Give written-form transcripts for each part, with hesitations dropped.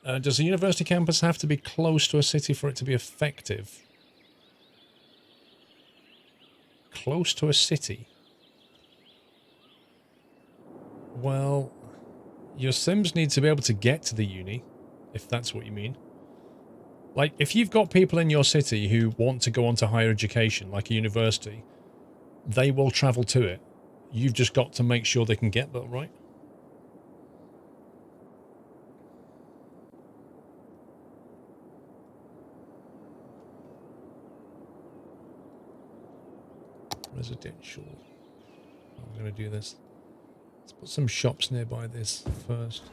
Does a university campus have to be close to a city for it to be effective? Close to a city? Well, your Sims need to be able to get to the uni, if that's what you mean. Like, if you've got people in your city who want to go on to higher education, like a university, they will travel to it. You've just got to make sure they can get that, right? Residential. I'm going to do this. Let's put some shops nearby this first.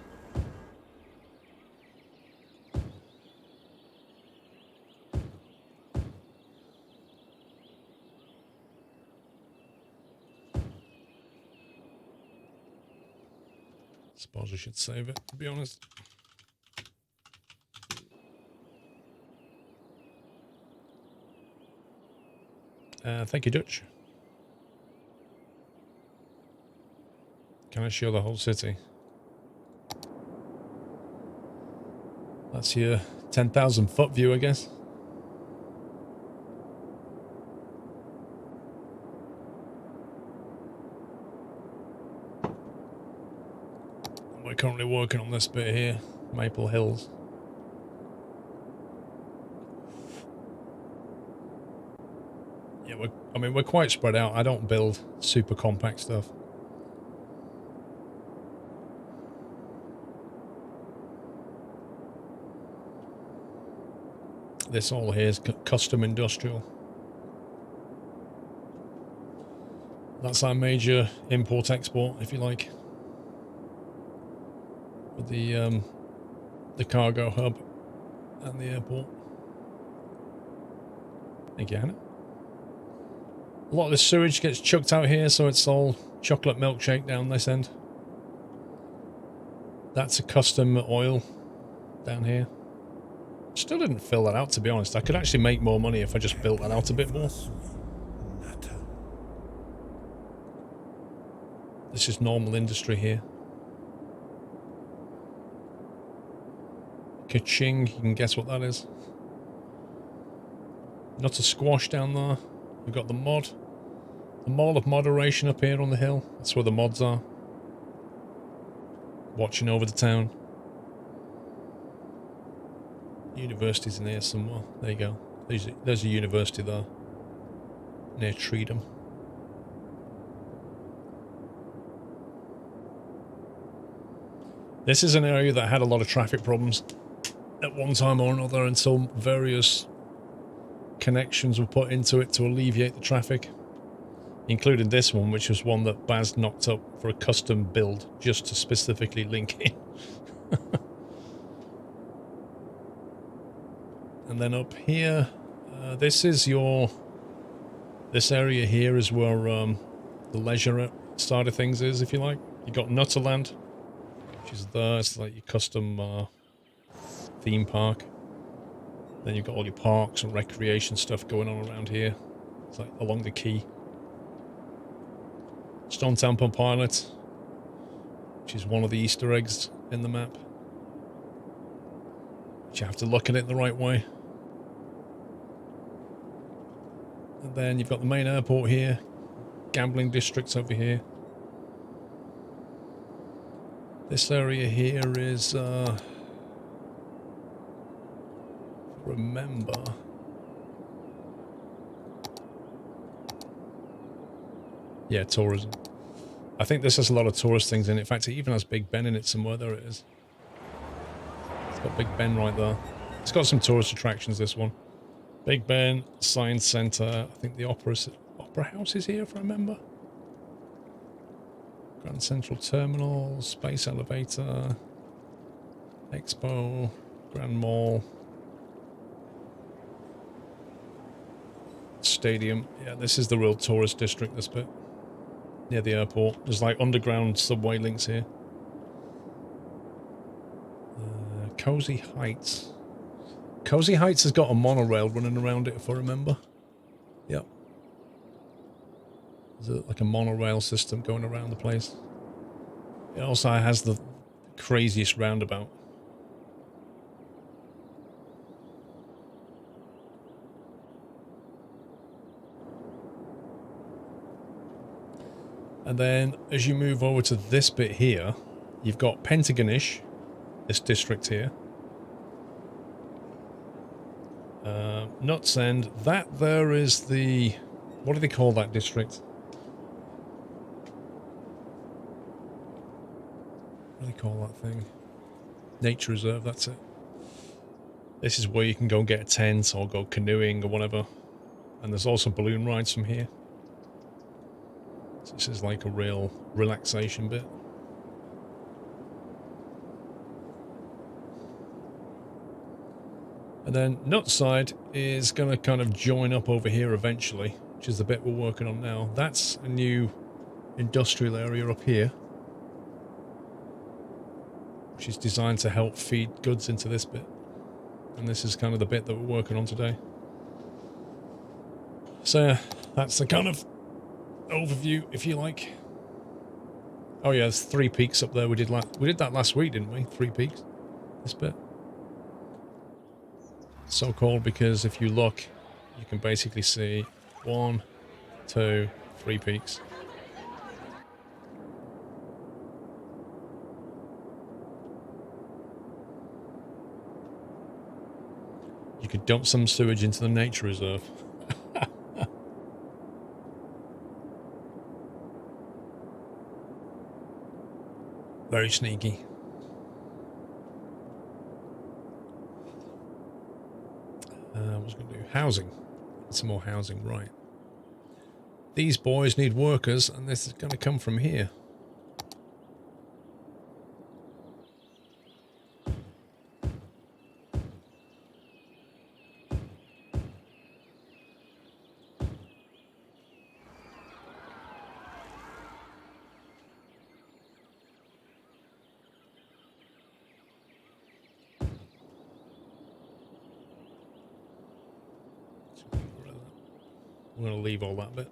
Suppose I should save it, to be honest. Thank you, Dutch. Can I show the whole city? That's your 10,000 foot view, I guess. We're currently working on this bit here, Maple Hills. Yeah, we're quite spread out. I don't build super compact stuff. This all here is custom industrial. That's our major import-export, if you like. With the cargo hub and the airport. Thank you, Hannah. A lot of the sewage gets chucked out here, so it's all chocolate milkshake down this end. That's a custom oil down here. Still didn't fill that out, to be honest. I could actually make more money if I just built that out a bit more. This is normal industry here. Ka-ching, you can guess what that is. Not a squash down there. We've got the mod. The Mall of Moderation up here on the hill. That's where the mods are. Watching over the town. University's in here somewhere. There you go. There's a university there. Near Treedom. This is an area that had a lot of traffic problems at one time or another until various connections were put into it to alleviate the traffic. Including this one, which was one that Baz knocked up for a custom build just to specifically link in. And then up here, this area here is where the leisure side of things is, if you like. You got Nutterland, which is there. It's like your custom theme park. Then you've got all your parks and recreation stuff going on around here. It's like along the quay. Stone Temple Pilot, which is one of the Easter eggs in the map. But you have to look at it the right way. And then you've got the main airport here. Gambling districts over here. This area here is, remember... Yeah, tourism. I think this has a lot of tourist things in it. In fact, it even has Big Ben in it somewhere. There it is. It's got Big Ben right there. It's got some tourist attractions, this one. Big Ben, Science Centre. I think the Opera House is here, if I remember. Grand Central Terminal, Space Elevator, Expo, Grand Mall. Stadium. Yeah, this is the real tourist district, this bit. Near the airport. There's like underground subway links here. Cozy Heights. Cozy Heights has got a monorail running around it, if I remember. Yep. There's like a monorail system going around the place. It also has the craziest roundabout. And then as you move over to this bit here, you've got Pentagonish, this district here. Nuts End. That there is the... What do they call that district? What do they call that thing? Nature Reserve, that's it. This is where you can go and get a tent or go canoeing or whatever. And there's also balloon rides from here. So this is like a real relaxation bit. And then Nutside is going to kind of join up over here eventually, which is the bit we're working on now. That's a new industrial area up here, which is designed to help feed goods into this bit. And this is kind of the bit that we're working on today. So yeah, that's the kind of overview, if you like. Oh yeah, there's 3 peaks up there. We did that last week, didn't we? 3 peaks. This bit. So called because if you look, you can basically see 1, 2, 3 peaks. You could dump some sewage into the nature reserve. Very sneaky. What was going to do? Housing. Some more housing, right. These boys need workers, and this is going to come from here. I'm going to leave all that bit.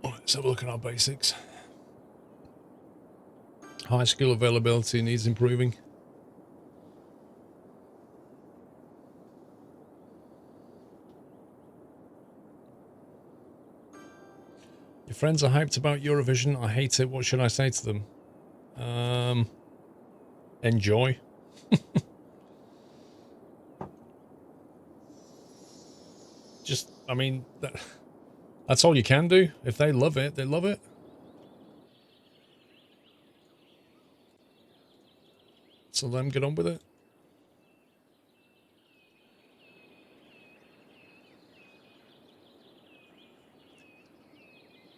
Let's have a look at our basics. High skill availability needs improving. Your friends are hyped about Eurovision. I hate it. What should I say to them? Enjoy. Just, I mean, that's all you can do. If they love it, they love it. So let them get on with it.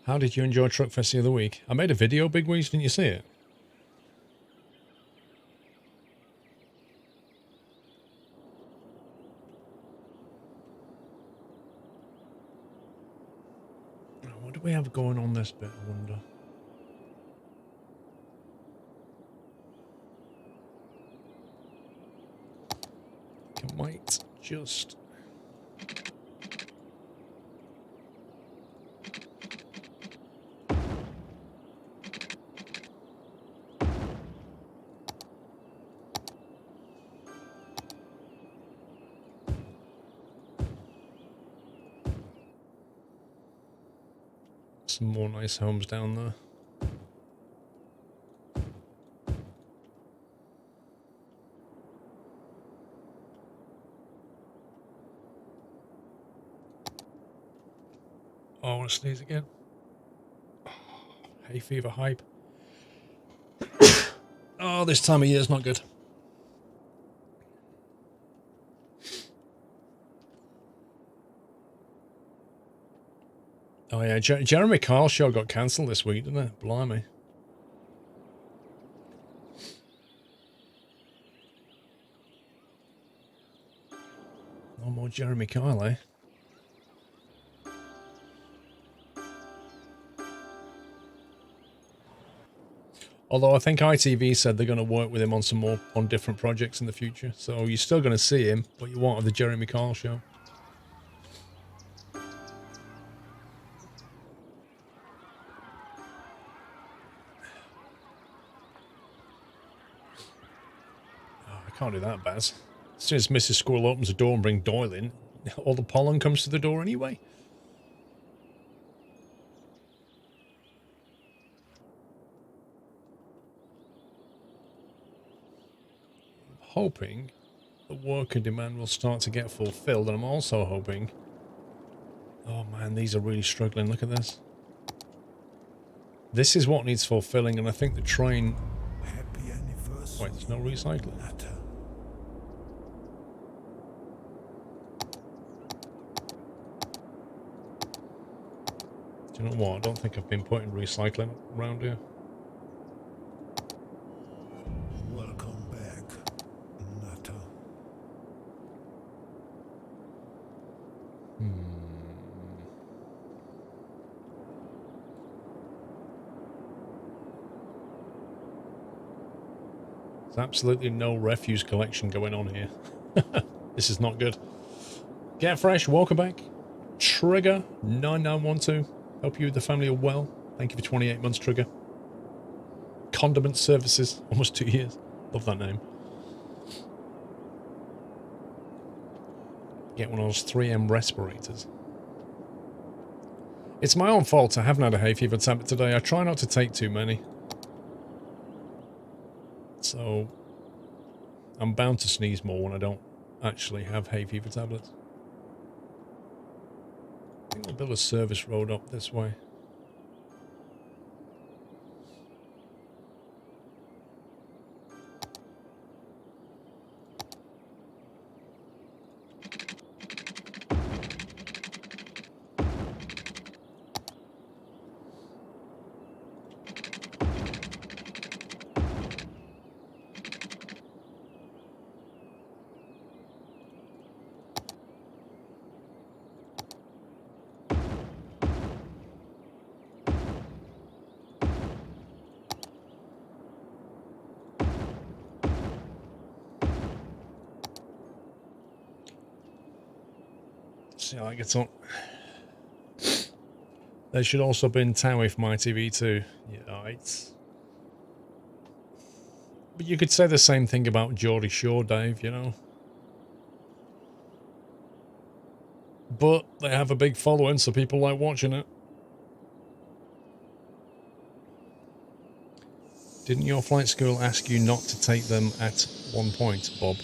How did you enjoy Truck Fest the other week? I made a video, Big Weeks, didn't you see it? What do we have going on this bit, I wonder? Can wait, just... Some more nice homes down there. Oh, I want to sneeze again. Hay fever hype. Oh, this time of year is not good. Oh yeah, Jeremy Carl's show got cancelled this week, didn't it? Blimey. No more Jeremy Kyle, eh? Although I think ITV said they're going to work with him on some more, on different projects in the future. So you're still going to see him, but you won't have the Jeremy Kyle show. Oh, I can't do that, Baz. As soon as Mrs. Squirrel opens the door and brings Doyle in, all the pollen comes to the door anyway. Hoping the worker demand will start to get fulfilled, and I'm also hoping... Oh man, these are really struggling. Look at this. This is what needs fulfilling, and I think the train... Happy anniversary. Wait, there's no recycling. Do you know what? I don't think I've been putting recycling around here. Welcome back, Nutter. There's absolutely no refuse collection going on here. This is not good. Get Fresh, welcome back. Trigger 9912. Hope you and the family are well. Thank you for 28 months, Trigger. Condiment Services, almost 2 years. Love that name. Get one of those 3M respirators. It's my own fault. I haven't had a hay fever tablet today. I try not to take too many. So I'm bound to sneeze more when I don't actually have hay fever tablets. I think I'll build a service road up this way. See how it gets on. There should also have been Towie for my TV too. Yeah, right. But you could say the same thing about Geordie Shore, Dave, you know. But they have a big following, so people like watching it. Didn't your flight school ask you not to take them at one point, Bob?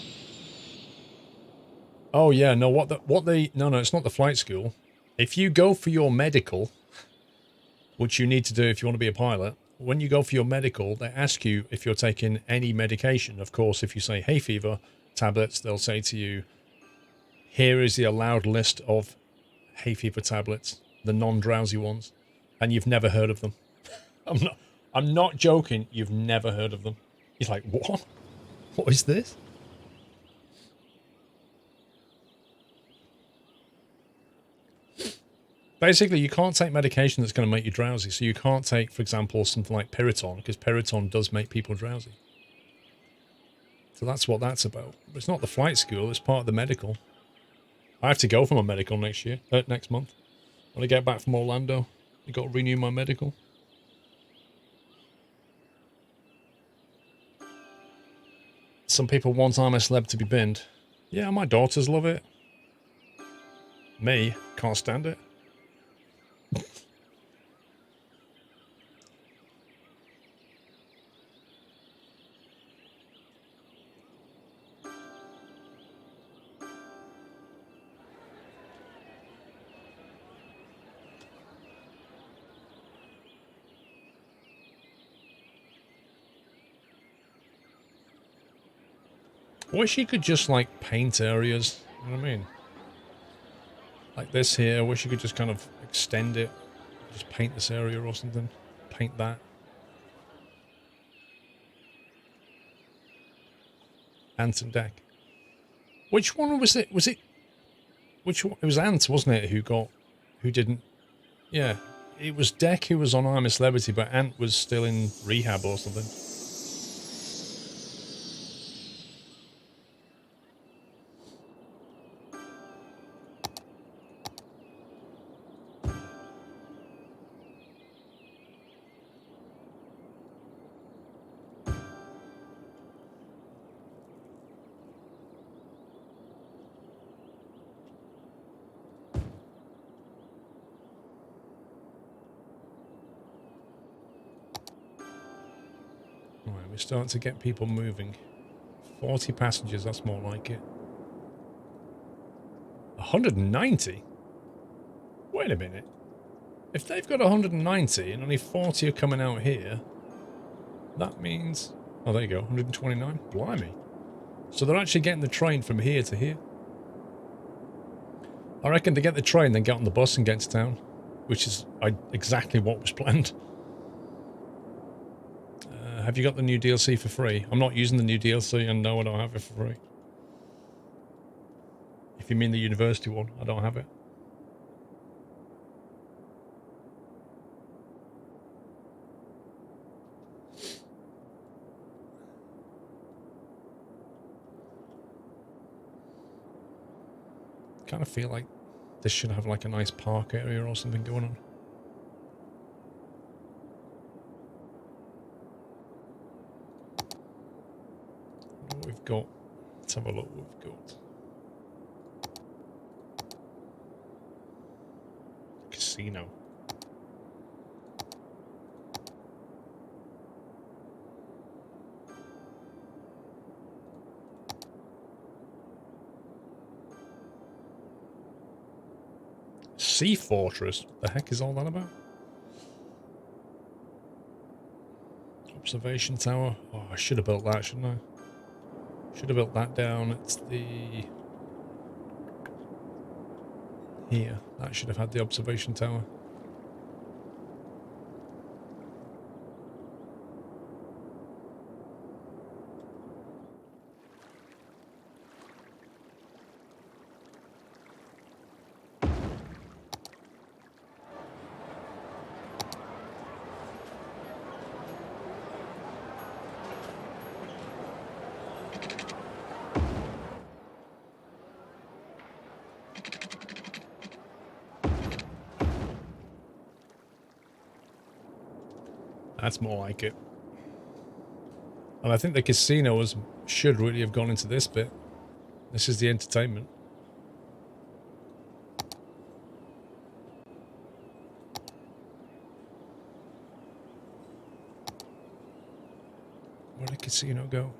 Oh yeah, no, no, it's not the flight school. If you go for your medical, which you need to do if you want to be a pilot, when you go for your medical, they ask you if you're taking any medication. Of course, if you say hay fever tablets, they'll say to you, here is the allowed list of hay fever tablets, the non-drowsy ones, and you've never heard of them. I'm not joking, you've never heard of them. He's like, what? What is this? Basically, you can't take medication that's going to make you drowsy. So you can't take, for example, something like Piriton, because Piriton does make people drowsy. So that's what that's about. But it's not the flight school, it's part of the medical. I have to go for my medical next month. When I get back from Orlando, I've got to renew my medical. Some people want RMS to be binned. Yeah, my daughters love it. Me, can't stand it. I wish you could just, like, paint areas. You know what I mean? Like this here, I wish you could just kind of extend it. Just paint this area or something. Paint that. Anton deck. Which one was it? Was it... Which one? It was Ant, wasn't it, who didn't... Yeah. it was Deck who was on I'm a Celebrity, but Ant was still in rehab or something. Right, we're starting to get people moving. 40 passengers, that's more like it. 190? Wait a minute. If they've got 190 and only 40 are coming out here, that means... Oh, there you go, 129? Blimey. So they're actually getting the train from here to here. I reckon to get the train, then get on the bus and get to town, which is exactly what was planned. Have you got the new DLC for free? I'm not using the new DLC, and no, I don't have it for free. If you mean the university one, I don't have it. Kind of feel like this should have like a nice park area or something going on. What we've got. Let's have a look what we've got. Casino. Sea Fortress? What the heck is all that about? Observation Tower. Oh, I should have built that, shouldn't I? Should have built that down. It's the... Here. That should have had the observation tower. That's more like it. And I think the casinos should really have gone into this bit. This is the entertainment. Where did the casino go?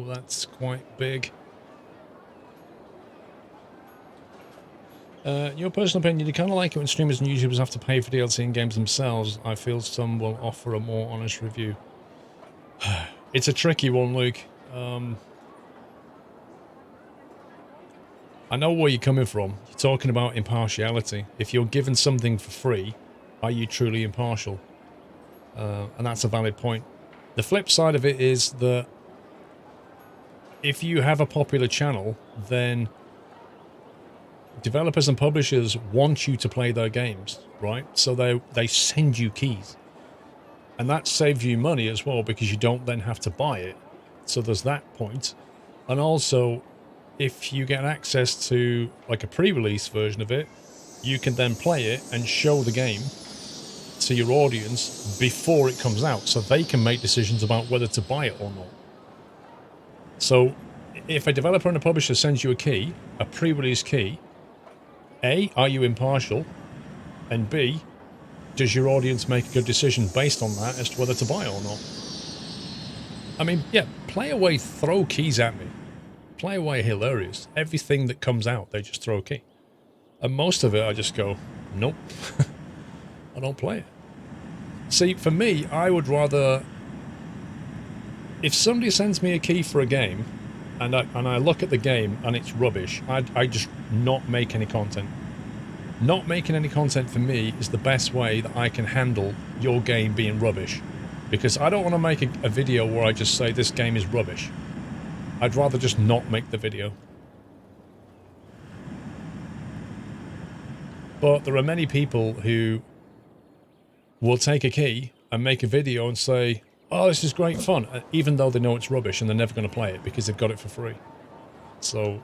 That's quite big. Your personal opinion, you kind of like it when streamers and YouTubers have to pay for DLC in games themselves. I feel some will offer a more honest review. It's a tricky one, Luke. I know where you're coming from. You're talking about impartiality. If you're given something for free, are you truly impartial? And that's a valid point. The flip side of it is that if you have a popular channel, then developers and publishers want you to play their games, right? So they send you keys. And that saves you money as well, because you don't then have to buy it. So there's that point. And also, if you get access to like a pre-release version of it, you can then play it and show the game to your audience before it comes out, so they can make decisions about whether to buy it or not. So if a developer and a publisher sends you a key, a pre-release key, A, are you impartial? And B, does your audience make a good decision based on that as to whether to buy it or not? I mean, yeah, Play Away throw keys at me. Play Away hilarious. Everything that comes out, they just throw a key. And most of it, I just go, nope. I don't play it. See, for me, I would rather... If somebody sends me a key for a game, and I look at the game and it's rubbish, I just not make any content. not making any content for me is the best way that I can handle your game being rubbish. Because I don't want to make a video where I just say this game is rubbish. I'd rather just not make the video. But there are many people who will take a key and make a video and say, oh, this is great fun, even though they know it's rubbish and they're never going to play it because they've got it for free. So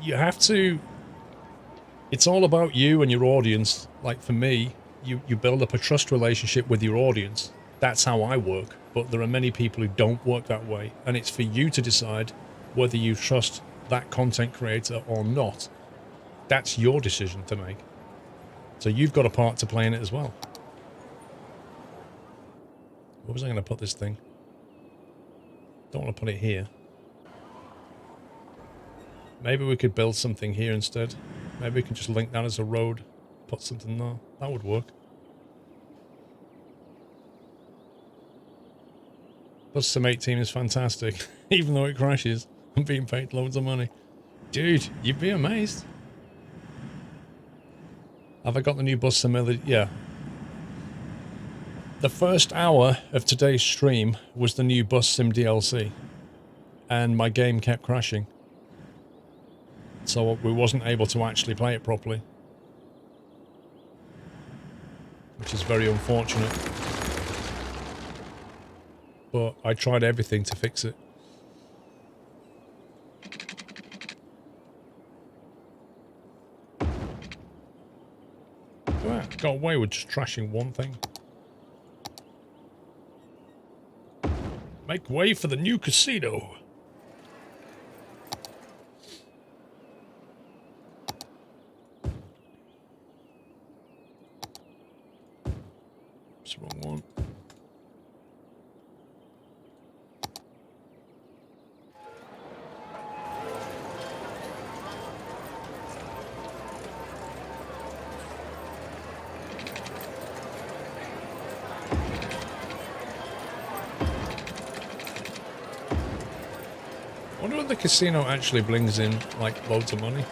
you have to... It's all about you and your audience. Like for me, you build up a trust relationship with your audience. That's how I work. But there are many people who don't work that way. And it's for you to decide whether you trust that content creator or not. That's your decision to make. So you've got a part to play in it as well. Where was I going to put this thing? Don't want to put it here. Maybe we could build something here instead. Maybe we can just link that as a road. Put something there. That would work. Plus Sim 18 is fantastic. Even though it crashes. I'm being paid loads of money. Dude, you'd be amazed. Have I got the new bus simulator? Yeah. The first hour of today's stream was the new bus sim DLC. And my game kept crashing. So we wasn't able to actually play it properly. Which is very unfortunate. But I tried everything to fix it. Wow, got away with just trashing one thing. Make way for the new casino. That's the wrong one. I wonder if the casino actually brings in, like, loads of money.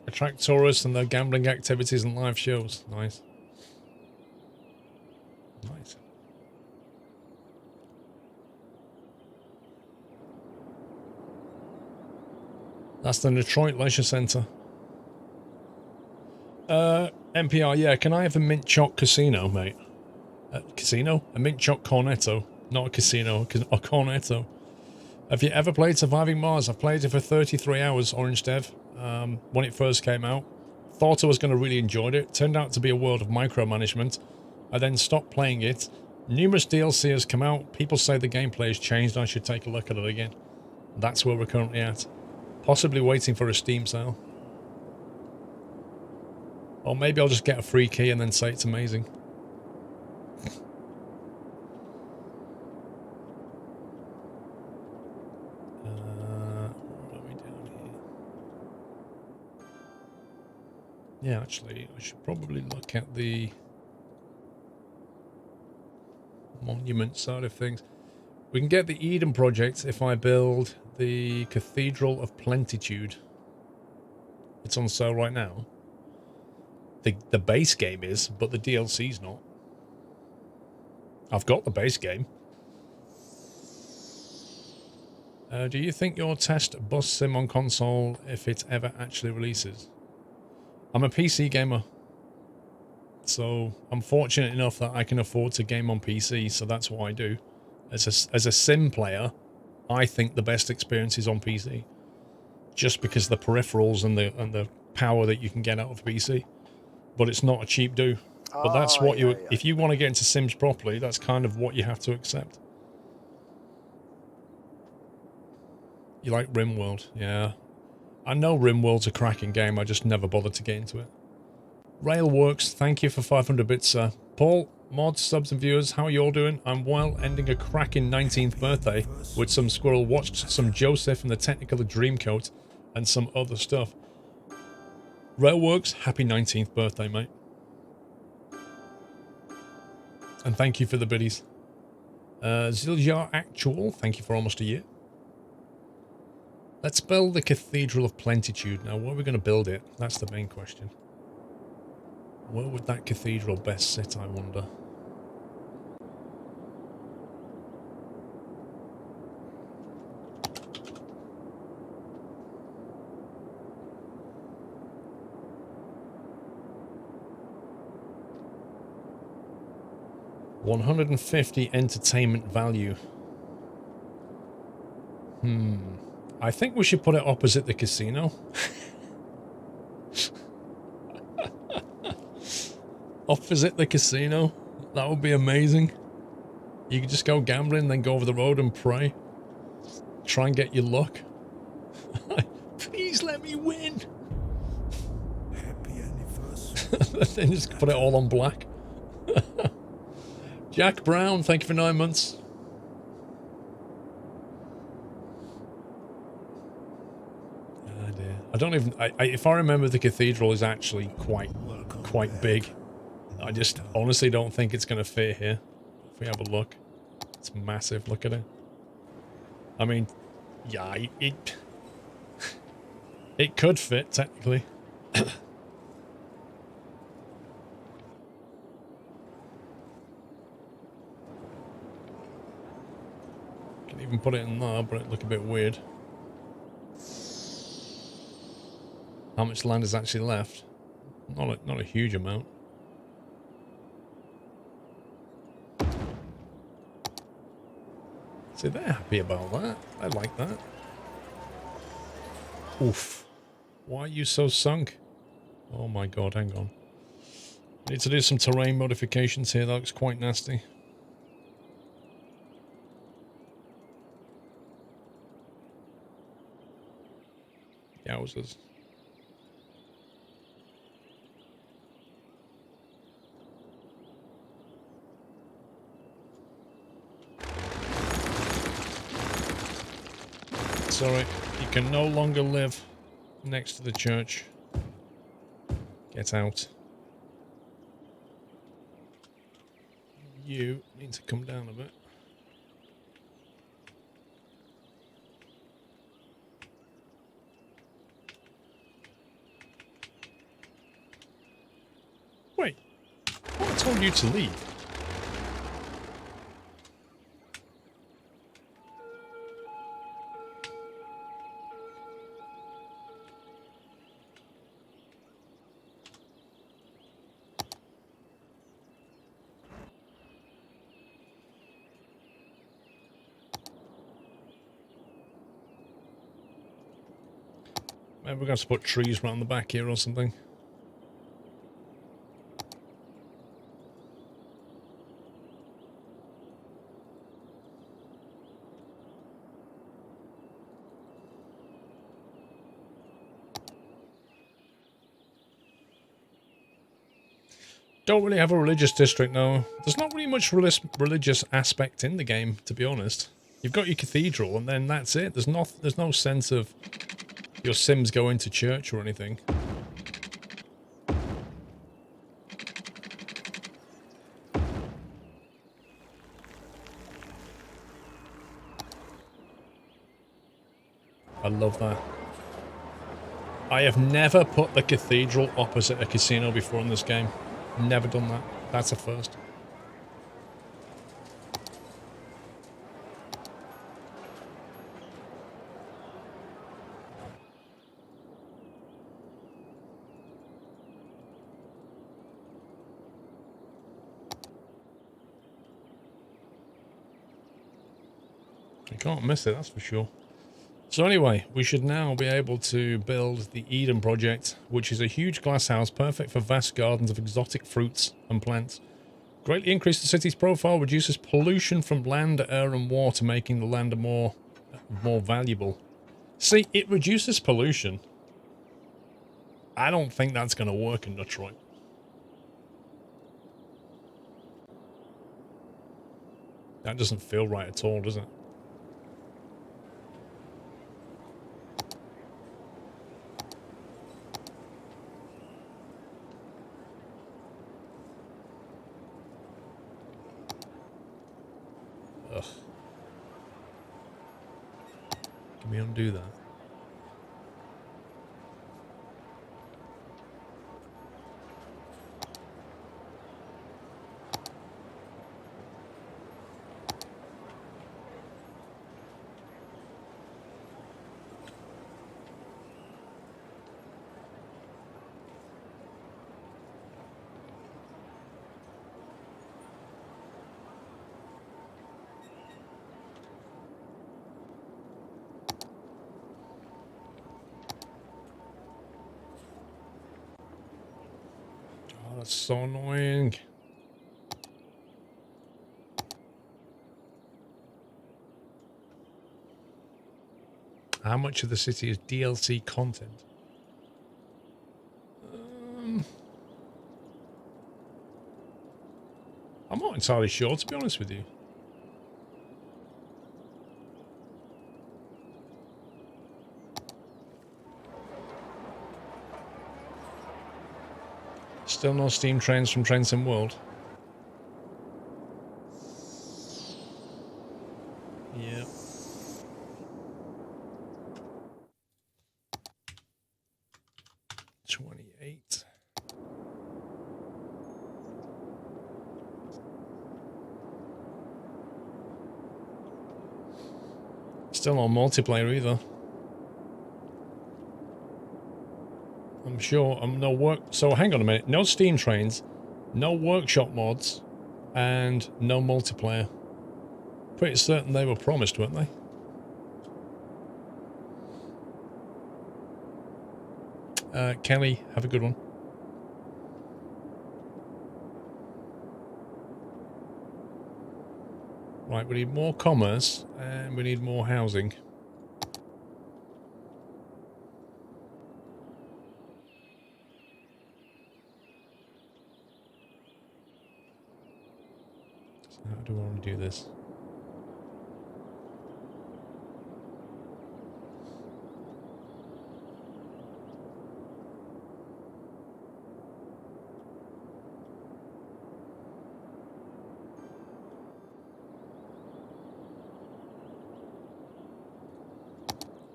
Attract tourists and their gambling activities and live shows. Nice. Nice. That's the Detroit Leisure Center. NPR, yeah, can I have a mint choc casino, mate? Casino? A mint choc cornetto. Not a casino, a cornetto. Have you ever played Surviving Mars? I've played it for 33 hours, Orange Dev, when it first came out. Thought I was going to really enjoy it. Turned out to be a world of micromanagement. I then stopped playing it. Numerous DLC has come out. People say the gameplay has changed. I should take a look at it again. That's where we're currently at. Possibly waiting for a Steam sale. Or maybe I'll just get a free key and then say it's amazing. What are we doing here? Yeah, actually, I should probably look at the monument side of things. We can get the Eden project if I build the Cathedral of Plentitude. It's on sale right now. The base game is, but the DLC's not. I've got the base game. Do you think you'll test Bus Sim on console if it ever actually releases? I'm a PC gamer. So I'm fortunate enough that I can afford to game on PC, so that's what I do. As a sim player, I think the best experience is on PC. Just because of the peripherals and the power that you can get out of PC. But it's not a cheap do. But that's what if you want to get into Sims properly, that's kind of what you have to accept. You like RimWorld? Yeah. I know RimWorld's a cracking game, I just never bothered to get into it. Railworks, thank you for 500 bits, sir. Paul, mods, subs and viewers, how are you all doing? I'm well, ending a cracking 19th birthday with some Squirrel, watched some Joseph and the Technicolor Dreamcoat and some other stuff. Railworks, happy 19th birthday, mate. And thank you for the biddies. Ziljar Actual, thank you for almost a year. Let's build the Cathedral of Plentitude. Now, where are we going to build it? That's the main question. Where would that cathedral best sit, I wonder? $150 entertainment value. I think we should put it opposite the casino. Opposite the casino. That would be amazing. You could just go gambling, then go over the road and pray. Try and get your luck. Please let me win. Happy anniversary. Then just put it all on black. Jack Brown, thank you for 9 months. Oh dear. I don't even... if I remember, the cathedral is actually quite big. I just honestly don't think it's going to fit here. If we have a look. It's massive. Look at it. I mean, yeah, it could fit, technically. Can even put it in there, but it look a bit weird. How much land is actually left? Not a huge amount. See, they're happy about that. I like that. Oof. Why are you so sunk? Oh my god, hang on. Need to do some terrain modifications here. That looks quite nasty. Yowzers. Sorry, you can no longer live next to the church. Get out. You need to come down a bit. Wait, I told you to leave. Maybe we're going to put trees around the back here or something. Don't really have a religious district, no. There's not really much religious aspect in the game, to be honest. You've got your cathedral, and then that's it. There's no sense of your Sims going to church or anything. I love that. I have never put the cathedral opposite a casino before in this game. Never done that. That's a first. You can't miss it, that's for sure. So anyway, we should now be able to build the Eden project, which is a huge glass house perfect for vast gardens of exotic fruits and plants. Greatly increase the city's profile, reduces pollution from land, air and water, making the land more valuable. See, it reduces pollution. I don't think that's going to work in Detroit. That doesn't feel right at all, does it? Can we undo that? Oh, that's so annoying. How much of the city is DLC content? I'm not entirely sure, to be honest with you. Still no steam trains from Train Sim World. Yeah. $28. Still no multiplayer either. I'm sure. No work. So hang on a minute. No steam trains, no workshop mods, and no multiplayer. Pretty certain they were promised, weren't they? Kelly, have a good one. Right, we need more commerce and we need more housing. So how do I want to do this?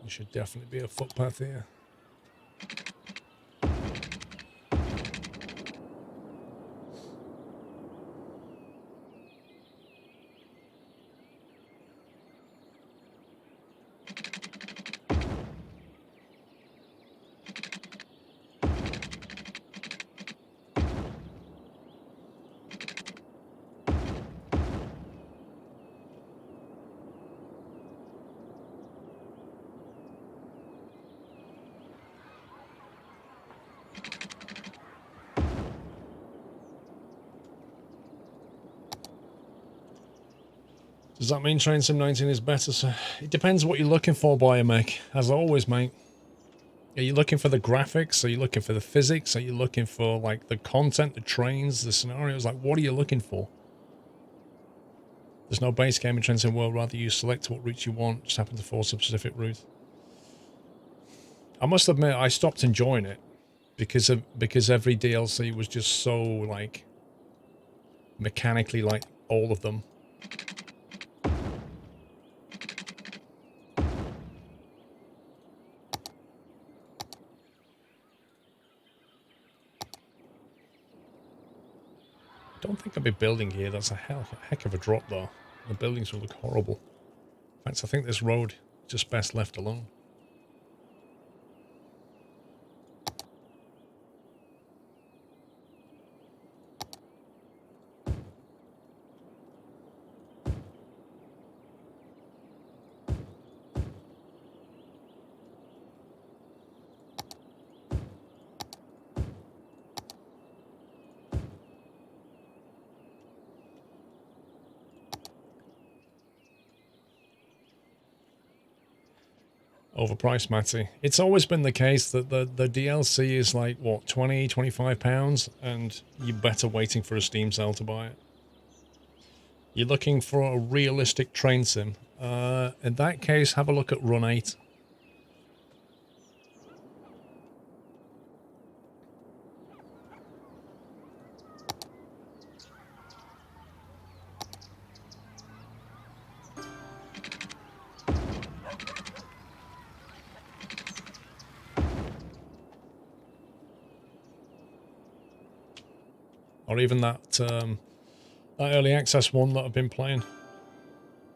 There should definitely be a footpath here. Does that mean Train Sim 19 is better? So it depends what you're looking for, Biomech. As always, mate. Are you looking for the graphics? Are you looking for the physics? Are you looking for, like, the content, the trains, the scenarios? Like, what are you looking for? There's no base game in Train Sim World. Rather, you select what route you want. Just happen to force a specific route. I must admit, I stopped enjoying it because every DLC was just so, like, mechanically like all of them. I don't think I'll be building here. That's a heck of a drop, though. The buildings will look horrible. In fact, I think this road is just best left alone. Overpriced, Matty. It's always been the case that the DLC is like, what, 20, 25 pounds, and you're better waiting for a Steam sale to buy it. You're looking for a realistic train sim. In that case, have a look at Run 8. Or even that, that early access one that I've been playing,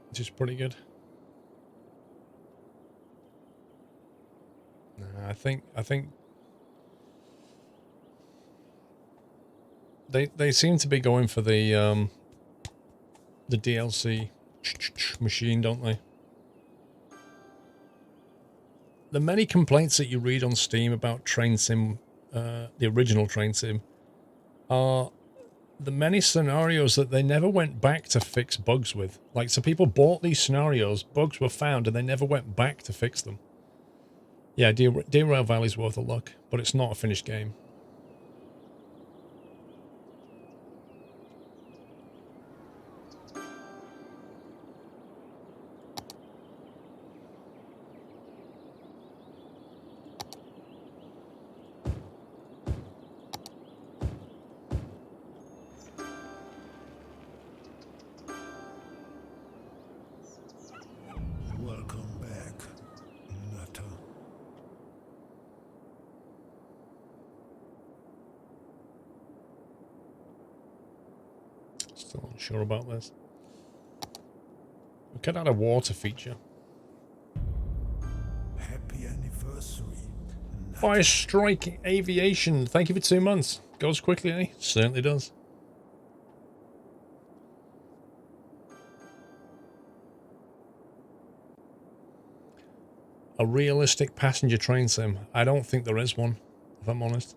which is pretty good. Nah, I think they seem to be going for the DLC machine, don't they? The many complaints that you read on Steam about Train Sim, the original Train Sim, are the many scenarios that they never went back to fix bugs with. Like, so people bought these scenarios, bugs were found, and they never went back to fix them. Yeah, Derail Valley's worth a look, but it's not a finished game. Welcome back, Nutter. Still unsure about this. We could add a water feature. Happy anniversary, Nutter. Fire Strike Aviation, thank you for 2 months. Goes quickly, eh? Certainly does. A realistic passenger train sim. I don't think there is one, if I'm honest.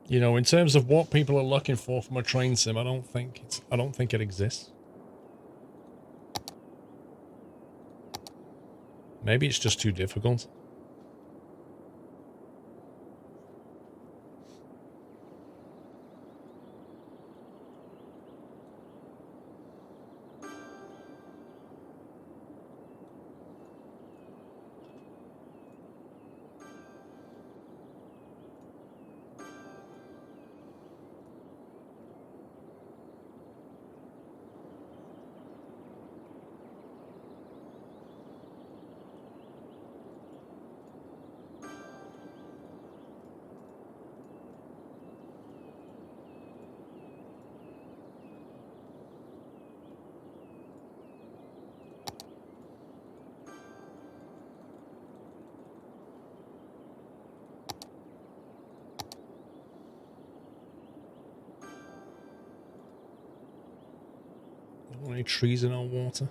You know, in terms of what people are looking for from a train sim, I don't think it exists. Maybe it's just too difficult. Don't want any trees in our water.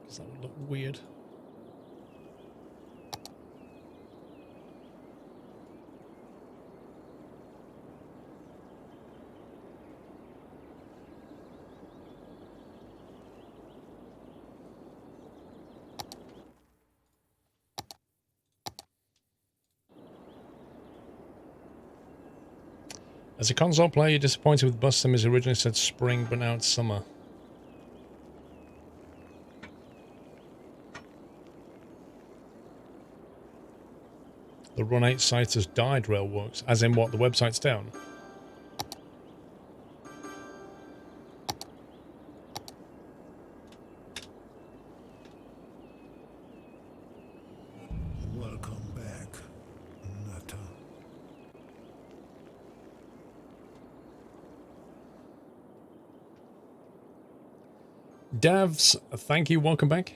Because that would look weird. As a console player, you're disappointed with Bus Sim as originally said spring, but now it's summer. The Run 8 site has died, Railworks. As in what, the website's down? Welcome back, Nutter. Davs, thank you, welcome back.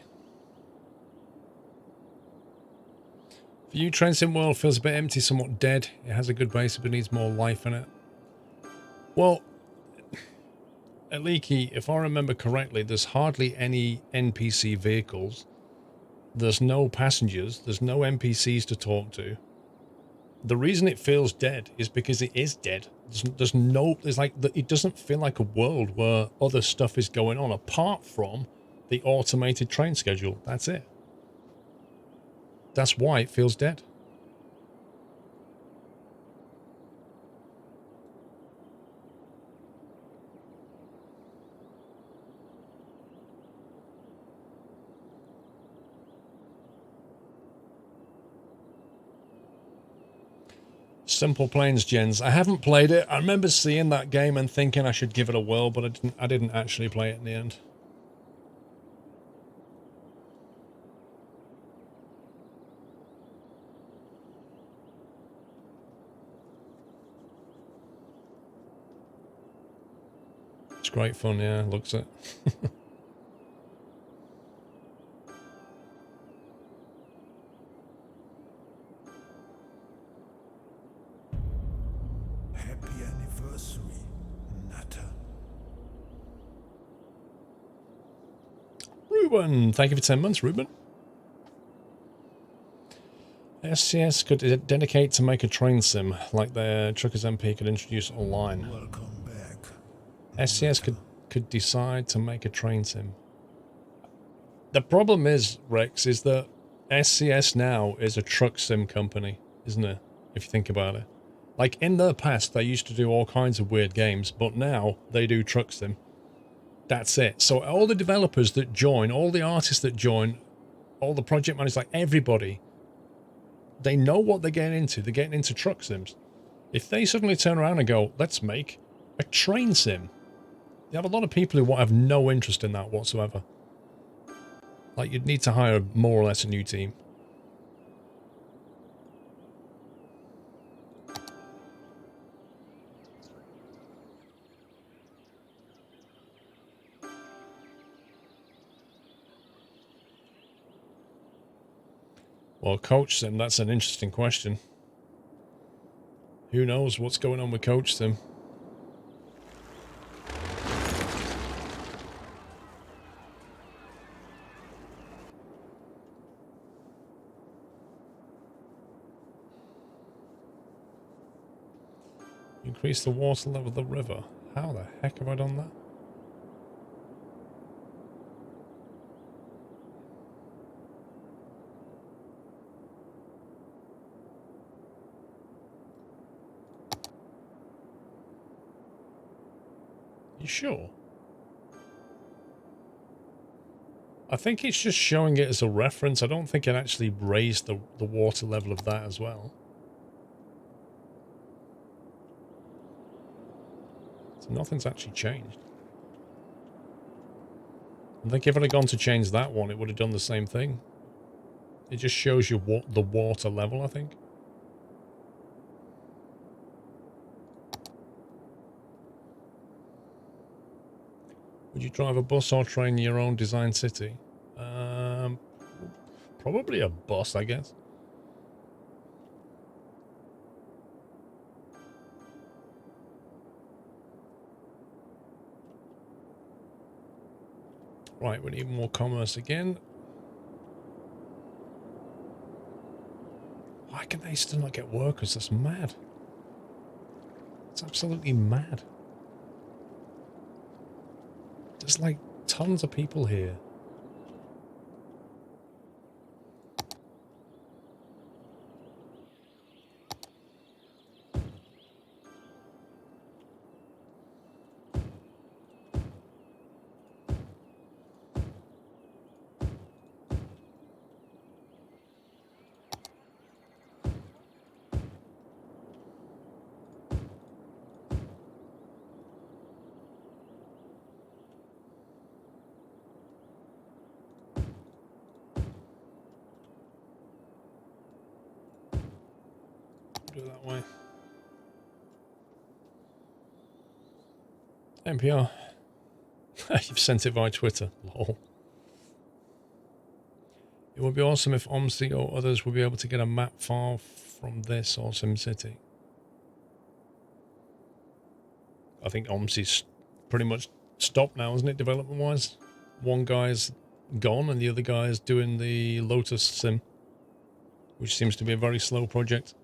For you, Train Sim World feels a bit empty, somewhat dead. It has a good base, but needs more life in it. Well, Aliki, if I remember correctly, there's hardly any NPC vehicles. There's no passengers. There's no NPCs to talk to. The reason it feels dead is because it is dead. It doesn't feel like a world where other stuff is going on apart from the automated train schedule. That's it. That's why it feels dead. Simple Plains Gens. I haven't played it. I remember seeing that game and thinking I should give it a whirl, but I didn't actually play it in the end. It's great fun, yeah, looks it. Happy anniversary, Nutter. Ruben, thank you for 10 months, Ruben. SCS could dedicate to make a train sim, like their Truckers MP could introduce online. Welcome back. SCS Nutter. could decide to make a train sim. The problem is, Rex, is that SCS now is a truck sim company, isn't it? If you think about it. Like, in the past, they used to do all kinds of weird games, but now they do truck sim. That's it. So all the developers that join, all the artists that join, all the project managers, like everybody, they know what they're getting into. They're getting into truck sims. If they suddenly turn around and go, let's make a train sim, you have a lot of people who have no interest in that whatsoever. Like, you'd need to hire more or less a new team. Well, Coach Sim, that's an interesting question. Who knows what's going on with Coach Sim? Increase the water level of the river. How the heck have I done that? You sure? I think it's just showing it as a reference. I don't think it actually raised the water level of that as well. So nothing's actually changed. I think if it had gone to change that one, it would have done the same thing. It just shows you what the water level, I think. Would you drive a bus or train in your own design city? Probably a bus, I guess. Right, we need more commerce again. Why can they still not get workers? That's mad. It's absolutely mad. There's like tons of people here. Do it that way. NPR. You've sent it via Twitter. Lol. It would be awesome if OMSI or others would be able to get a map file from this or SimCity. I think OMSI's pretty much stopped now, isn't it, development-wise? One guy's gone and the other guy's doing the Lotus Sim, which seems to be a very slow project.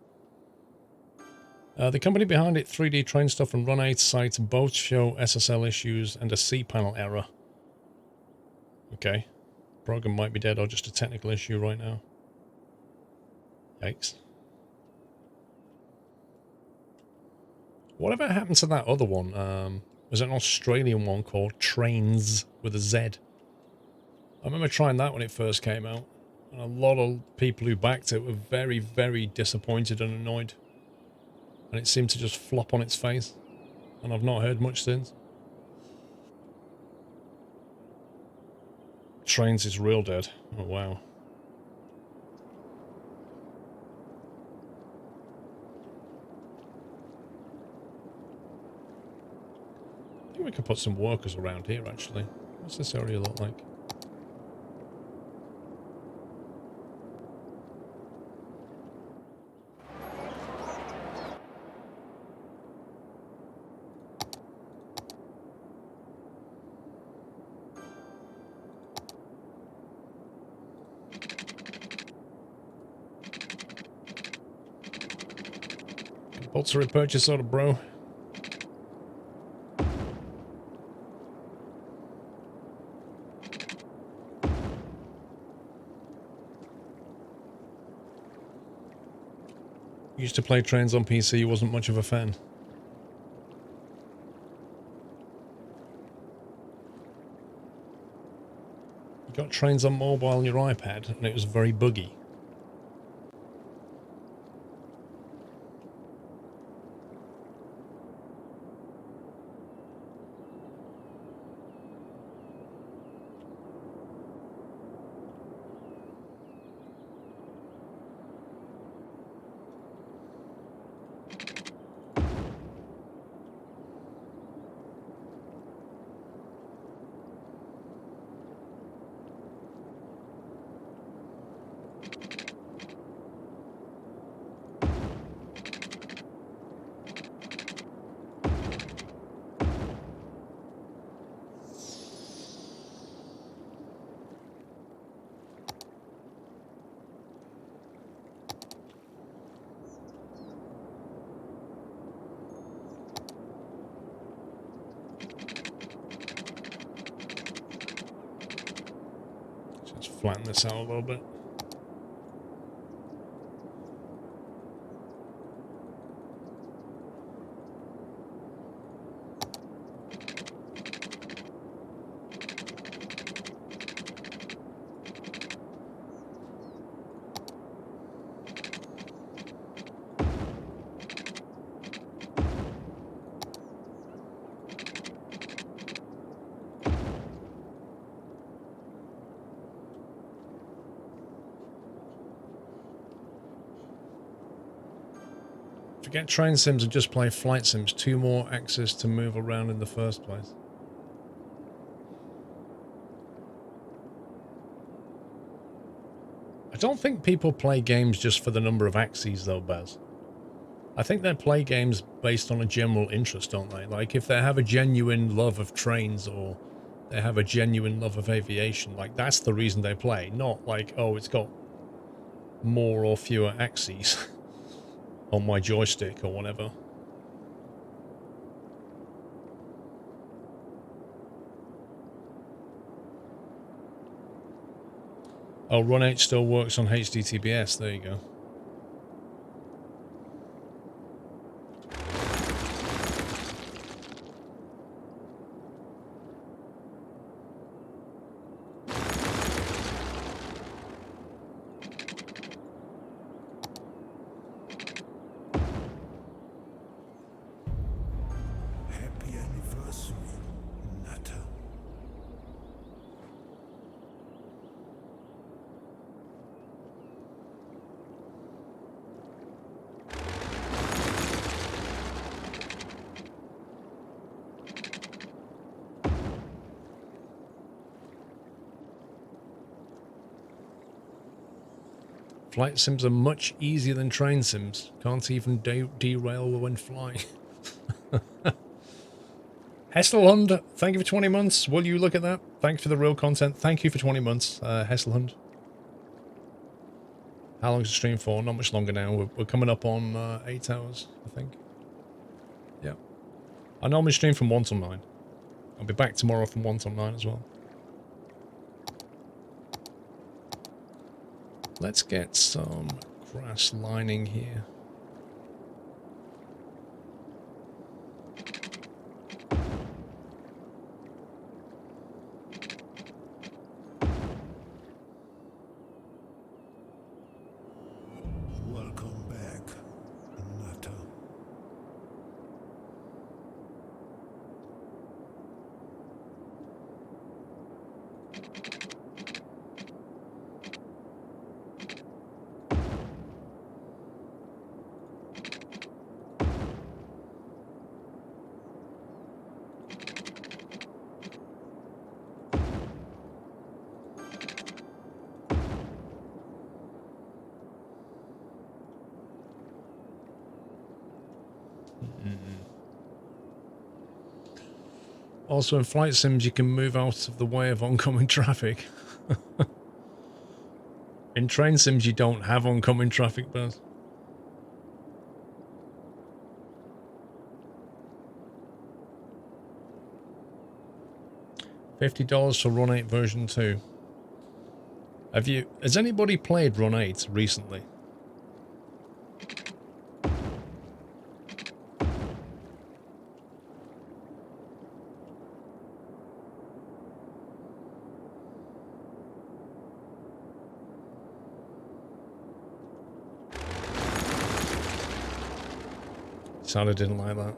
The company behind it, 3D Train Stuff and Run 8 sites both show SSL issues and a cPanel error. Okay. Program might be dead or just a technical issue right now. Yikes. Whatever happened to that other one? Was an Australian one called Trains with a Z. I remember trying that when it first came out. And a lot of people who backed it were very, very disappointed and annoyed. And it seemed to just flop on its face. And I've not heard much since. Trains is real dead. Oh, wow. think we could put some workers around here, actually. What's this area look like? Compulsory purchase order, bro. Used to play trains on PC, wasn't much of a fan. You got trains on mobile on your iPad, and it was very buggy. Let's flatten this out a little bit. Forget train sims and just play flight sims. 2 more axes to move around in the first place. I don't think people play games just for the number of axes though, Baz. I think they play games based on a general interest, don't they? Like if they have a genuine love of trains or they have a genuine love of aviation, like that's the reason they play. Not like, oh, it's got more or fewer axes on my joystick or whatever. Oh, Run 8 still works on HDTBS. There you go. Happy anniversary, Nutter. Flight sims are much easier than train sims. Can't even derail when flying. Hesselhund, thank you for 20 months. Will you look at that? Thanks for the real content. Thank you for 20 months, Hesselhund. How long's the stream for? Not much longer now. We're coming up on 8 hours, I think. Yeah. I normally stream from 1 till 9. I'll be back tomorrow from 1 till 9 as well. Let's get some grass lining here. Welcome back, Nutter. Also, in flight sims, you can move out of the way of oncoming traffic. In train sims, you don't have oncoming traffic, Baz. $50 for Run 8 version 2. Has anybody played Run 8 recently? Sadly didn't like that.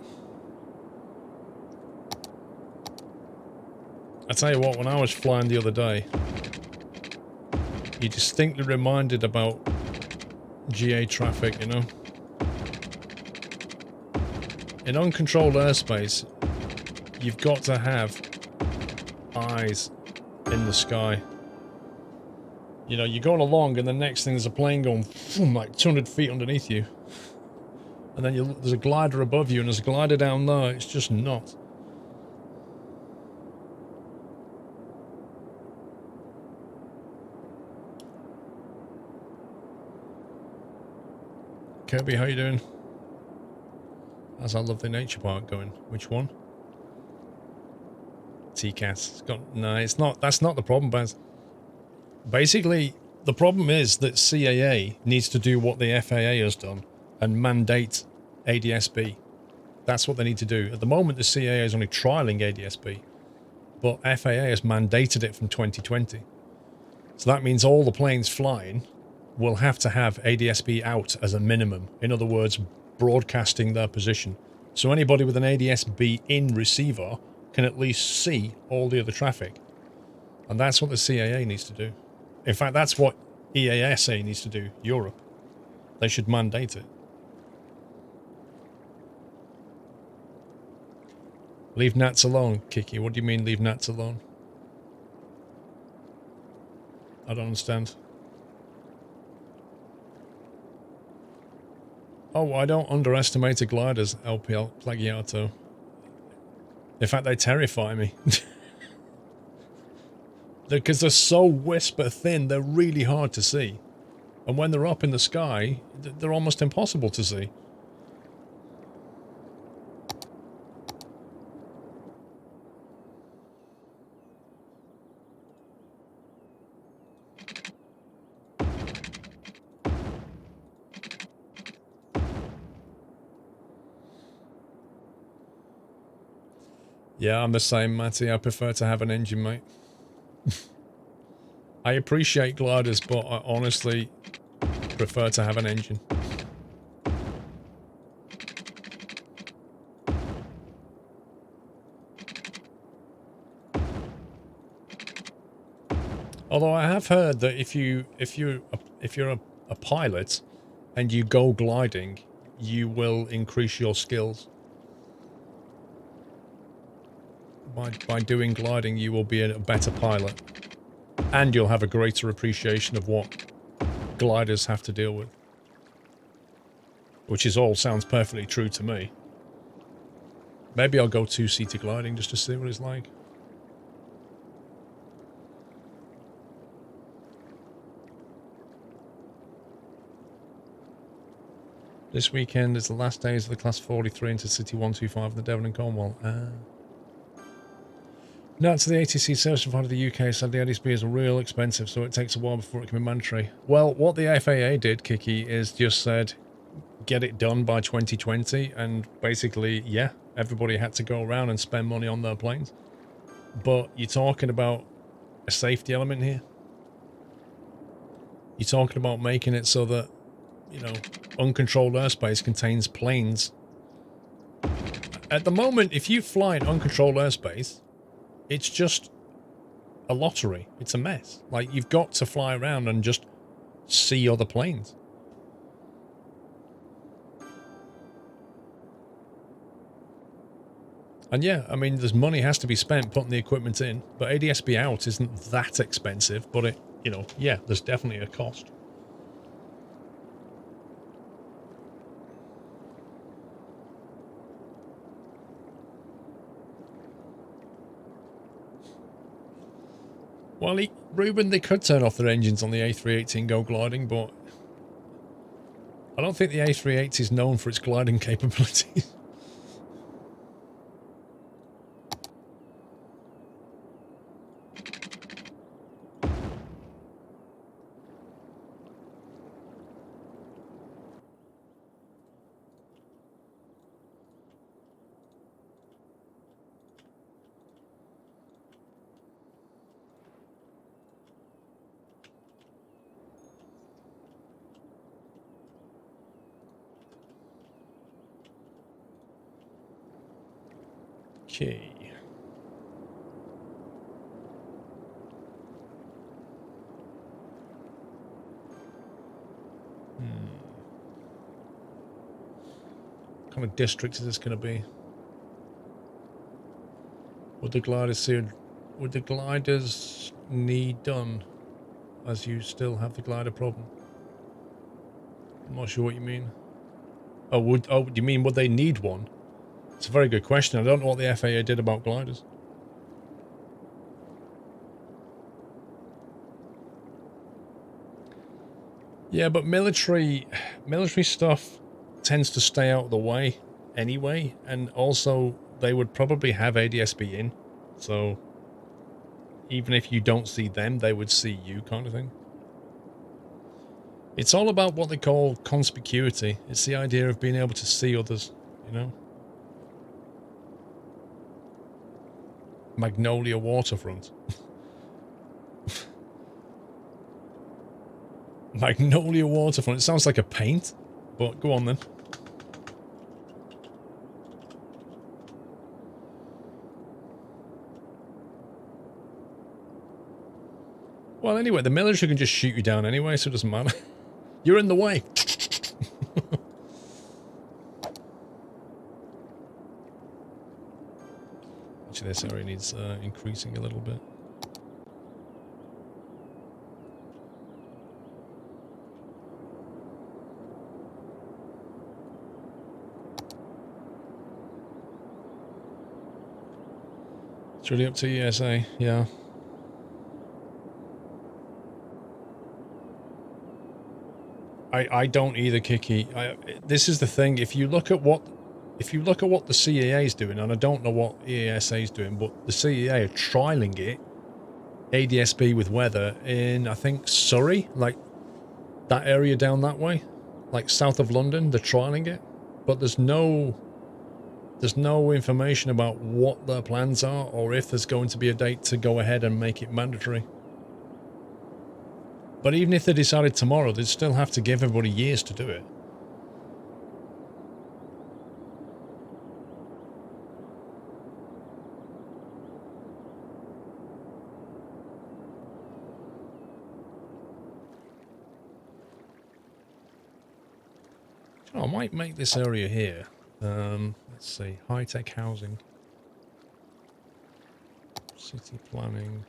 I tell you what, when I was flying the other day, you distinctly reminded about GA traffic, you know? In uncontrolled airspace, you've got to have eyes in the sky. You know, you're going along and the next thing there's a plane going boom, like 200 feet underneath you. And then there's a glider above you and there's a glider down there. It's just not. Kirby, how you doing? How's our lovely nature park going? Which one? TCAS. It's got... No, it's not. That's not the problem, Baz. Basically, the problem is that CAA needs to do what the FAA has done and mandate ADS-B. That's what they need to do. At the moment, the CAA is only trialing ADS-B, but FAA has mandated it from 2020. So that means all the planes flying will have to have ADS-B out as a minimum. In other words, broadcasting their position. So anybody with an ADS-B in receiver can at least see all the other traffic. And that's what the CAA needs to do. In fact, that's what EASA needs to do, Europe. They should mandate it. Leave gnats alone, Kiki. What do you mean leave gnats alone? I don't understand. Oh, I don't underestimate the gliders, LPL Plagiato. In fact, they terrify me. Because they're so whisper thin, they're really hard to see. And when they're up in the sky, they're almost impossible to see. Yeah, I'm the same, Matty. I prefer to have an engine, mate. I appreciate gliders, but I honestly prefer to have an engine. Although I have heard that if you're a pilot and you go gliding, you will increase your skills. By doing gliding, you will be a better pilot. And you'll have a greater appreciation of what gliders have to deal with. Which sounds perfectly true to me. Maybe I'll go two-seater gliding just to see what it's like. This weekend is the last days of the Class 43 into City 125 in the Devon and Cornwall. No, to the ATC service provider of the UK said the ADS-B is real expensive, so it takes a while before it can be mandatory. Well, what the FAA did, Kiki, is just said, get it done by 2020, and basically, yeah, everybody had to go around and spend money on their planes. But you're talking about a safety element here. You're talking about making it so that, you know, uncontrolled airspace contains planes. At the moment, if you fly in uncontrolled airspace, it's just a lottery. It's a mess. Like, you've got to fly around and just see other planes. And yeah, I mean, there's money has to be spent putting the equipment in, but ADS-B out isn't that expensive, but it, you know, yeah, there's definitely a cost. Well, Ruben, they could turn off their engines on the A380 and go gliding, but I don't think the A380 is known for its gliding capabilities. Okay. What kind of district is this going to be? Would the gliders need done as you still have the glider problem? I'm not sure what you mean. Oh, you mean would they need one? It's a very good question. I don't know what the FAA did about gliders. Yeah, but military stuff tends to stay out of the way anyway, and also they would probably have ADS-B in, so even if you don't see them, they would see you, kind of thing. It's all about what they call conspicuity. It's the idea of being able to see others, you know? Magnolia Waterfront. Magnolia Waterfront. It sounds like a paint, but go on then. Well, anyway, the military can just shoot you down anyway, so it doesn't matter. You're in the way. Actually, this area needs increasing a little bit. It's really up to ESA, yeah. I don't either, Kiki. This is the thing. If you look at what the CEA is doing, and I don't know what EASA is doing, but the CEA are trialing it, ADS-B with weather in, I think, Surrey, like that area down that way, like south of London. They're trialing it, but there's no information about what their plans are or if there's going to be a date to go ahead and make it mandatory. But even if they decided tomorrow, they'd still have to give everybody years to do it. Oh, I might make this area here. Let's see. High-tech housing. City planning.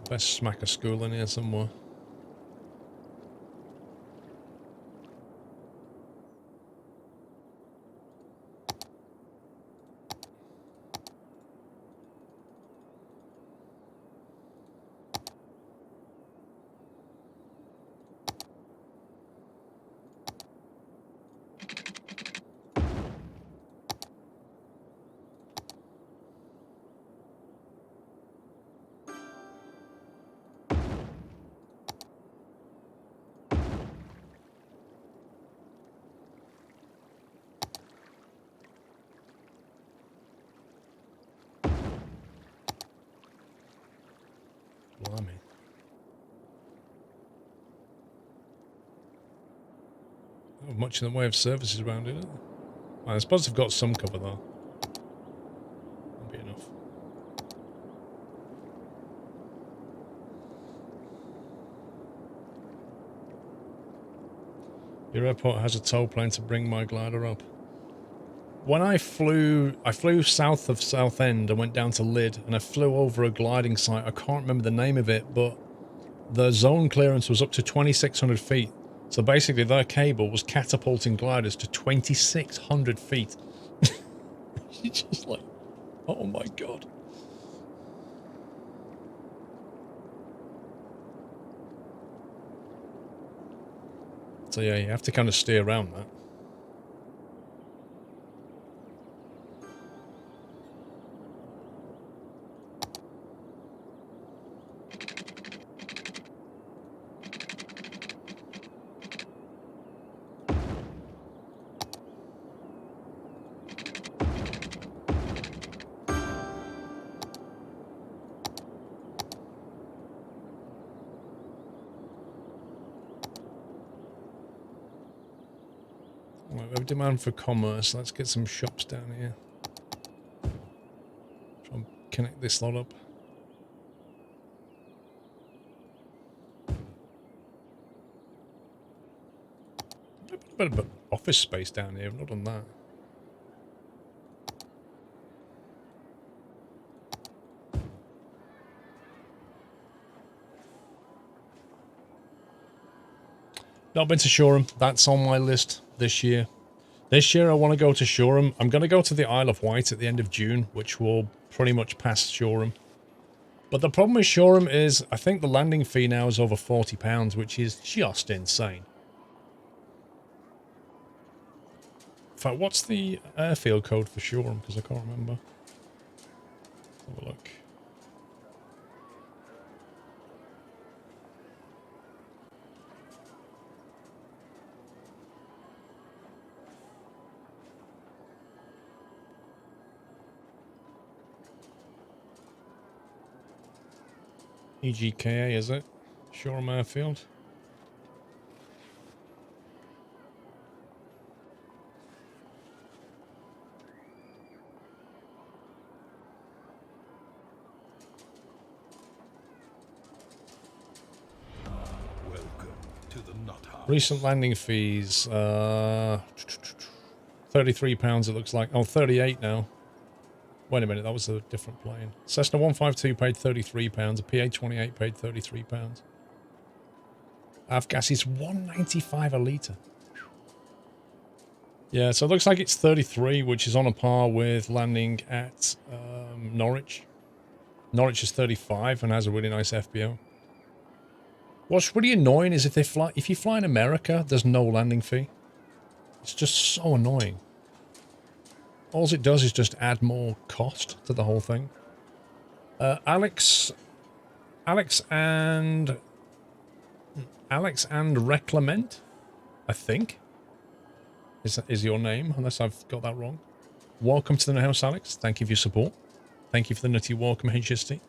Best smack a school in here somewhere. Blimey. Not much in the way of services around it. I suppose they've got some cover though. That'll be enough. Your airport has a tow plane to bring my glider up. when I flew south of Southend and went down to Lydd, and I flew over a gliding site. I can't remember the name of it, but the zone clearance was up to 2,600 feet. So basically their cable was catapulting gliders to 2,600 feet. It's just like, oh my god. So yeah, you have to kind of steer around that. Right, we have demand for commerce. Let's get some shops down here. Try and connect this lot up. A bit of office space down here. I've not done that. Not been to Shoreham. That's on my list this year. This year I want to go to Shoreham. I'm going to go to the Isle of Wight at the end of June, which will pretty much pass Shoreham. But the problem with Shoreham is I think the landing fee now is over £40, which is just insane. In fact, what's the airfield code for Shoreham? Because I can't remember. Let's have a look. EGKA, is it? Shoreham Airfield. Welcome to the Nut House. Recent landing fees, £33 it looks like. Oh, 38 now. Wait a minute, that was a different plane. Cessna 152 paid £33, a PA-28 paid £33. Avgas is $1.95 a litre. Yeah, so it looks like it's 33, which is on a par with landing at Norwich. Norwich is 35 and has a really nice FBO. What's really annoying is if you fly in America, there's no landing fee. It's just so annoying. All it does is just add more cost to the whole thing. Alex and Reclement, I think, is your name, unless I've got that wrong. Welcome to the house, Alex. Thank you for your support. Thank you for the nutty welcome, HST.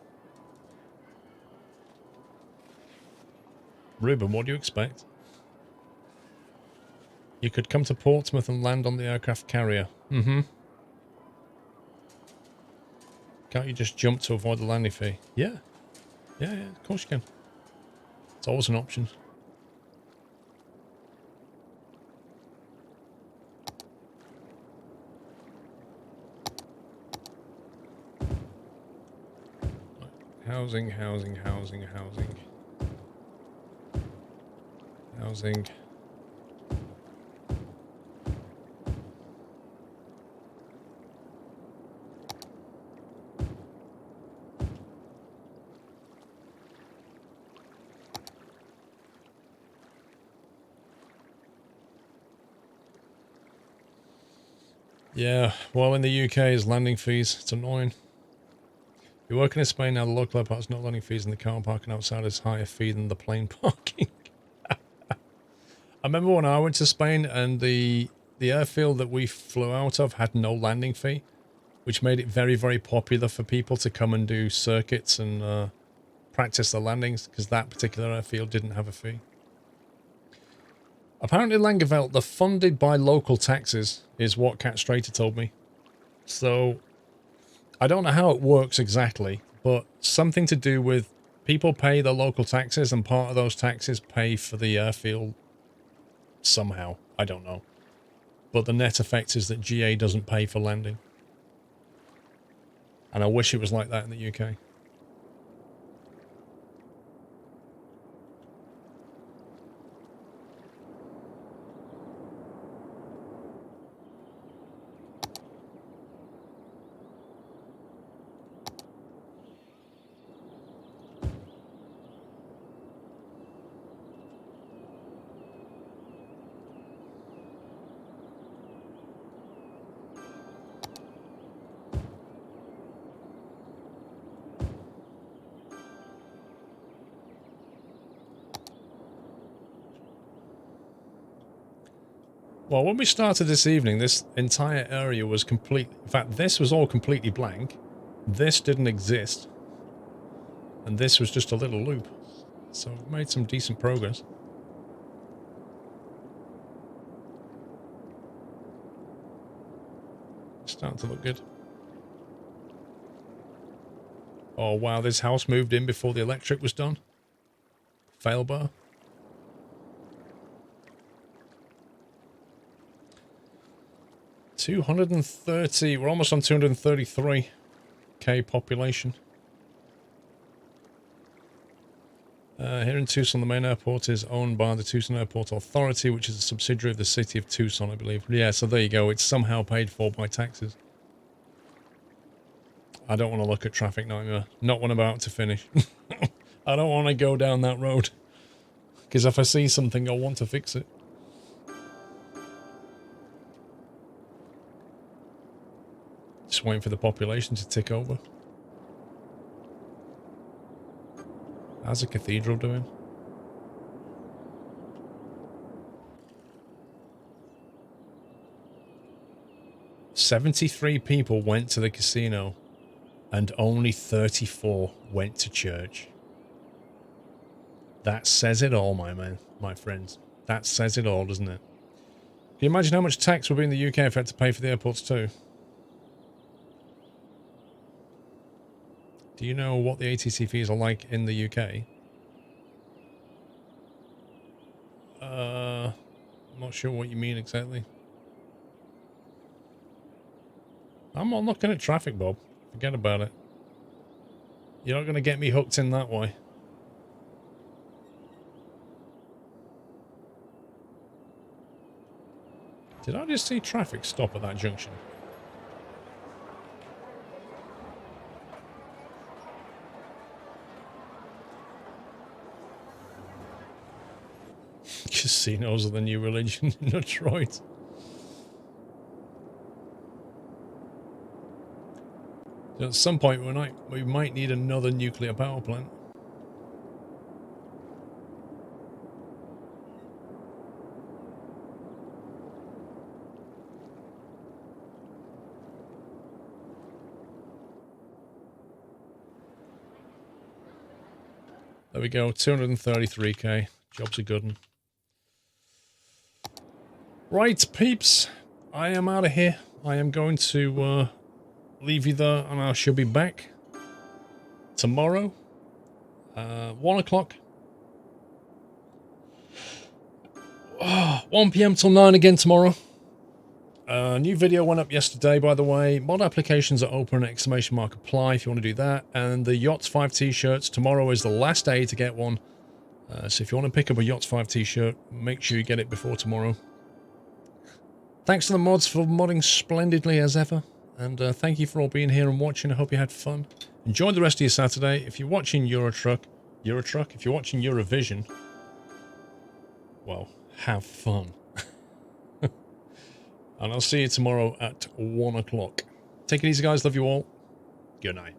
Ruben, what do you expect? You could come to Portsmouth and land on the aircraft carrier. Mm-hmm. Can't you just jump to avoid the landing fee? Yeah. Yeah, of course you can. It's always an option. Housing. Yeah, well, in the UK, is landing fees. It's annoying. You're working in Spain now, the local airport has no landing fees, and the car parking outside is higher fee than the plane parking. I remember when I went to Spain, and the airfield that we flew out of had no landing fee, which made it very, very popular for people to come and do circuits and practice their landings, because that particular airfield didn't have a fee. Apparently, Langeveld, they're funded by local taxes, is what Cat Strater told me. So, I don't know how it works exactly, but something to do with people pay their local taxes, and part of those taxes pay for the airfield somehow. I don't know. but the net effect is that GA doesn't pay for landing. And I wish it was like that in the UK. Well, when we started this evening, this entire area was complete. In fact, this was all completely blank. This didn't exist. And this was just a little loop. So we made some decent progress. It's starting to look good. Oh, wow, this house moved in before the electric was done. Fail bar. $230. We're almost on 233k population. Here in Tucson, the main airport is owned by the Tucson Airport Authority, which is a subsidiary of the city of Tucson, I believe. Yeah, so there you go. It's somehow paid for by taxes. I don't want to look at Traffic Nightmare. Not when I'm about to finish. I don't want to go down that road. Because if I see something, I'll want to fix it. Just waiting for the population to tick over. How's the cathedral doing? "73 people went to the casino and only 34 went to church." That says it all, my friends. That says it all, doesn't it? Can you imagine how much tax would be in the UK if we had to pay for the airports too? Do you know what the ATC fees are like in the UK? I'm not sure what you mean exactly. I'm not looking at traffic, Bob. Forget about it. You're not going to get me hooked in that way. Did I just see traffic stop at that junction? Casinos are the new religion in Detroit. At some point, we might need another nuclear power plant. There we go, 233k. Job's a good one. Right, peeps. I am out of here. I am going to leave you there, and I shall be back tomorrow. 1 o'clock. 1 p.m. till 9 again tomorrow. New video went up yesterday, by the way. Mod applications are open, ! Apply if you want to do that. And the Yachts 5 t-shirts, tomorrow is the last day to get one. So if you want to pick up a Yachts 5 t-shirt, make sure you get it before tomorrow. Thanks to the mods for modding splendidly as ever. And thank you for all being here and watching. I hope you had fun. Enjoy the rest of your Saturday. If you're watching Euro Truck, if you're watching Eurovision, well, have fun. And I'll see you tomorrow at 1 o'clock. Take it easy, guys. Love you all. Good night.